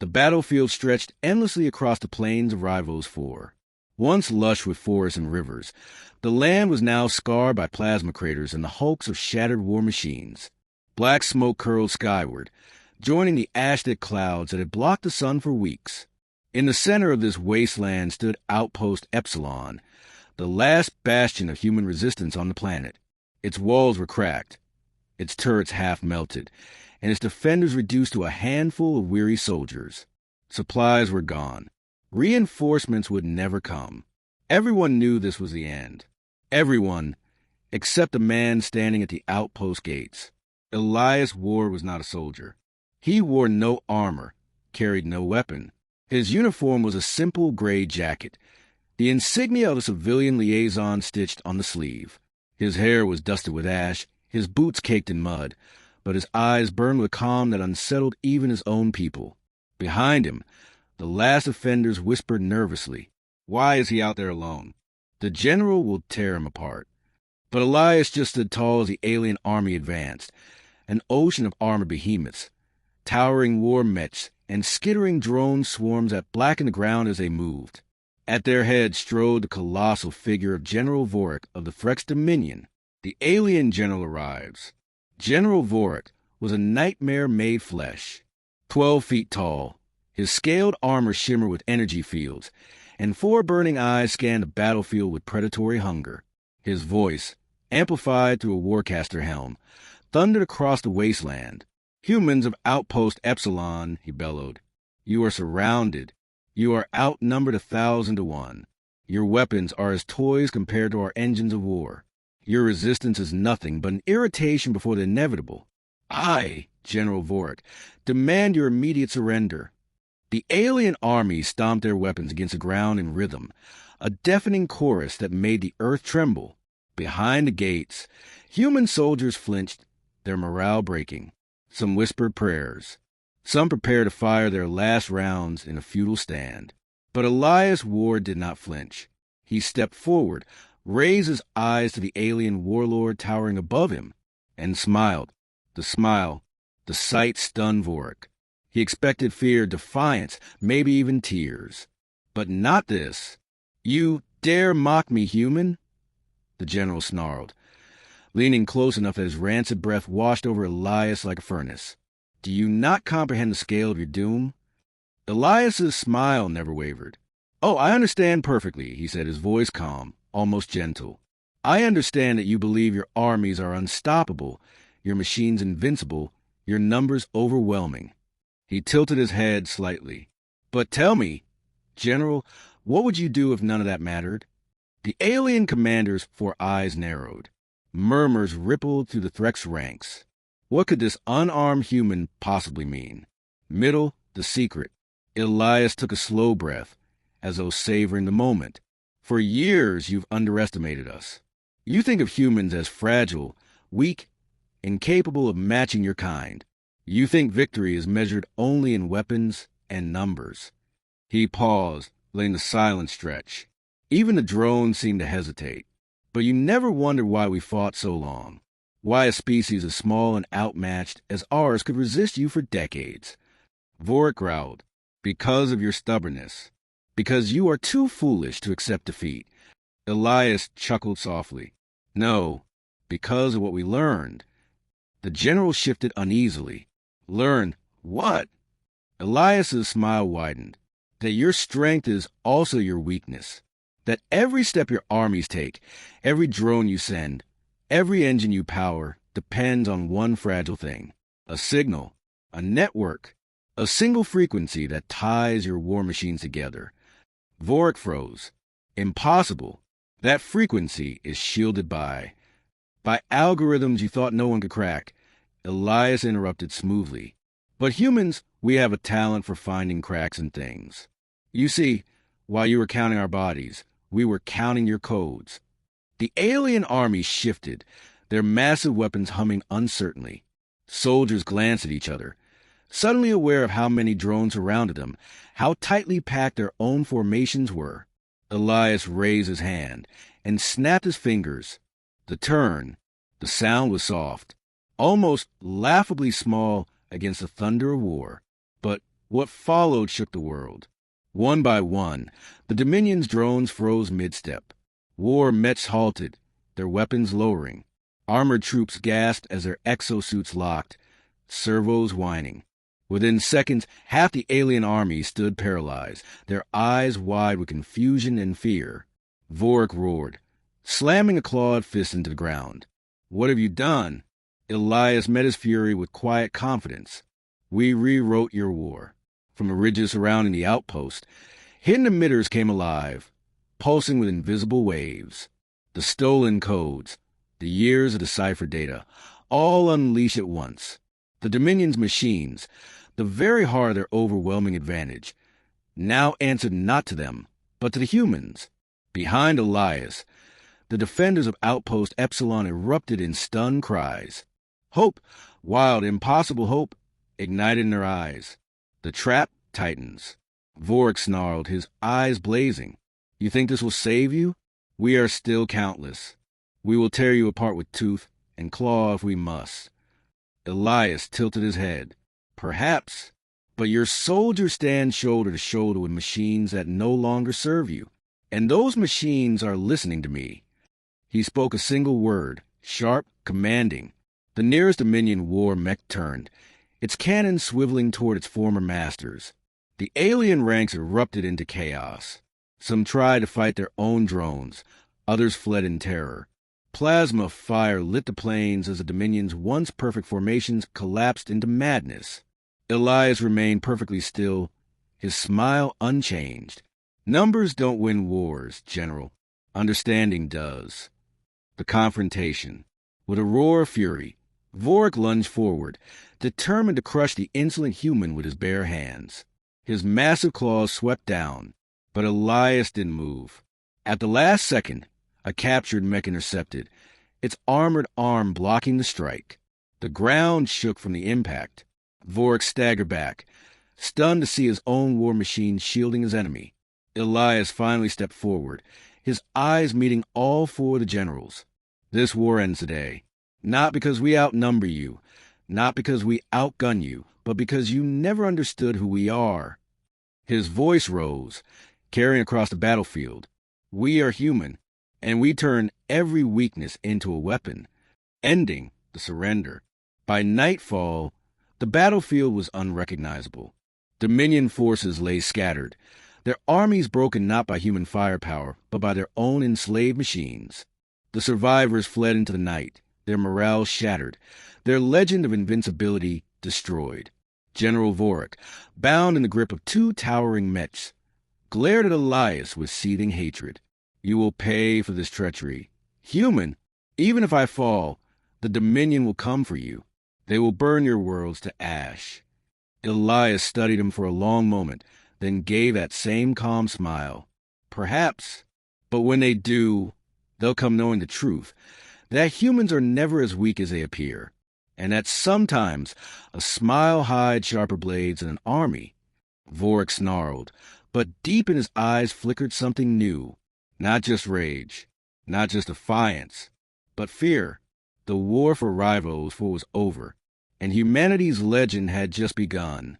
The battlefield stretched endlessly across the plains of Rivals 4. Once lush with forests and rivers, the land was now scarred by plasma craters and the hulks of shattered war machines. Black smoke curled skyward, joining the ash-thick clouds that had blocked the sun for weeks. In the center of this wasteland stood Outpost Epsilon, the last bastion of human resistance on the planet. Its walls were cracked, its turrets half melted, and its defenders reduced to a handful of weary soldiers. Supplies were gone. Reinforcements would never come. Everyone knew this was the end. Everyone, except the man standing at the outpost gates. Elias Ward was not a soldier. He wore no armor, carried no weapon. His uniform was a simple gray jacket, the insignia of a civilian liaison stitched on the sleeve. His hair was dusted with ash, his boots caked in mud, but his eyes burned with a calm that unsettled even his own people. Behind him, the last offenders whispered nervously, "Why is he out there alone? The general will tear him apart." But Elias just stood tall as the alien army advanced, an ocean of armored behemoths, towering war mechs, and skittering drone swarms that blackened the ground as they moved. At their head strode the colossal figure of General Vorik of the Frex Dominion. The alien general arrives. General Vorik was a nightmare made flesh, 12 feet tall. His scaled armor shimmered with energy fields, and 4 burning eyes scanned the battlefield with predatory hunger. His voice, amplified through a Warcaster helm, thundered across the wasteland. "Humans of Outpost Epsilon," he bellowed, "you are surrounded. You are outnumbered 1,000 to 1. Your weapons are as toys compared to our engines of war. Your resistance is nothing but an irritation before the inevitable. I, General Vorik, demand your immediate surrender." The alien army stomped their weapons against the ground in rhythm, a deafening chorus that made the earth tremble. Behind the gates, human soldiers flinched, their morale breaking. Some whispered prayers. Some prepared to fire their last rounds in a futile stand. But Elias Ward did not flinch. He stepped forward, raised his eyes to the alien warlord towering above him, and smiled. The sight stunned Vorik. He expected fear, defiance, maybe even tears. But not this. "You dare mock me, human?" The general snarled, leaning close enough that his rancid breath washed over Elias like a furnace. "Do you not comprehend the scale of your doom?" Elias's smile never wavered. "Oh, I understand perfectly," he said, his voice calm, almost gentle. "I understand that you believe your armies are unstoppable, your machines invincible, your numbers overwhelming." He tilted his head slightly. "But tell me, General, what would you do if none of that mattered?" The alien commander's 4 eyes narrowed. Murmurs rippled through the Threx ranks. What could this unarmed human possibly mean? Middle, the secret. Elias took a slow breath, as though savoring the moment. "For years you've underestimated us. You think of humans as fragile, weak, incapable of matching your kind. You think victory is measured only in weapons and numbers." He paused, letting the silence stretch. Even the drones seemed to hesitate. "But you never wondered why we fought so long. Why a species as small and outmatched as ours could resist you for decades." Vorik growled. "Because of your stubbornness. Because you are too foolish to accept defeat." Elias chuckled softly. "No, because of what we learned." The general shifted uneasily. "Learned what?" Elias's smile widened. "That your strength is also your weakness. That every step your armies take, every drone you send, every engine you power depends on one fragile thing. A signal, a network, a single frequency that ties your war machines together." Vorik froze. "Impossible. That frequency is shielded by algorithms you thought no one could crack." Elias interrupted smoothly. "But humans, we have a talent for finding cracks in things. You see, while you were counting our bodies, we were counting your codes." The alien army shifted, their massive weapons humming uncertainly. Soldiers glanced at each other, suddenly aware of how many drones surrounded them, how tightly packed their own formations were. Elias raised his hand and snapped his fingers. The sound was soft, almost laughably small against the thunder of war. But What followed shook the world. One by one, the Dominion's drones froze mid-step. War mechs halted, their weapons lowering. Armored troops gasped as their exosuits locked, servos whining. Within seconds, half the alien army stood paralyzed, their eyes wide with confusion and fear. Vorik roared, slamming a clawed fist into the ground. "What have you done?" Elias met his fury with quiet confidence. "We rewrote your war." From the ridges surrounding the outpost, hidden emitters came alive, pulsing with invisible waves. The stolen codes, the years of deciphered data, all unleashed at once. The Dominion's machines, the very heart of their overwhelming advantage, now answered not to them, but to the humans. Behind Elias, the defenders of Outpost Epsilon erupted in stunned cries. Hope, wild, impossible hope, ignited in their eyes. The trap tightens. Vorik snarled, his eyes blazing. "You think this will save you? We are still countless. We will tear you apart with tooth and claw if we must." Elias tilted his head. "Perhaps, but your soldiers stand shoulder to shoulder with machines that no longer serve you. And those machines are listening to me." He spoke a single word, sharp, commanding. The nearest Dominion war mech turned, its cannon swiveling toward its former masters. The alien ranks erupted into chaos. Some tried to fight their own drones, others fled in terror. Plasma fire lit the plains as the Dominion's once perfect formations collapsed into madness. Elias remained perfectly still, his smile unchanged. "Numbers don't win wars, General. Understanding does." The confrontation. With a roar of fury, Vorik lunged forward, determined to crush the insolent human with his bare hands. His massive claws swept down, but Elias didn't move. At the last second, a captured mech intercepted, its armored arm blocking the strike. The ground shook from the impact. Vorik staggered back, stunned to see his own war machine shielding his enemy. Elias finally stepped forward, his eyes meeting all four of the generals. "This war ends today. Not because we outnumber you, not because we outgun you, but because you never understood who we are." His voice rose, carrying across the battlefield. "We are human, and we turn every weakness into a weapon, ending the surrender." By nightfall, the battlefield was unrecognizable. Dominion forces lay scattered, their armies broken not by human firepower, but by their own enslaved machines. The survivors fled into the night, their morale shattered, their legend of invincibility destroyed. General Vorik, bound in the grip of two towering mechs, glared at Elias with seething hatred. "You will pay for this treachery. Human, even if I fall, the Dominion will come for you. They will burn your worlds to ash." Elias studied him for a long moment, then gave that same calm smile. "Perhaps, but when they do, they'll come knowing the truth, that humans are never as weak as they appear, and that sometimes a smile hides sharper blades than an army." Vorik snarled, but deep in his eyes flickered something new. Not just rage, not just defiance, but fear. The war for Rivals was over, and humanity's legend had just begun.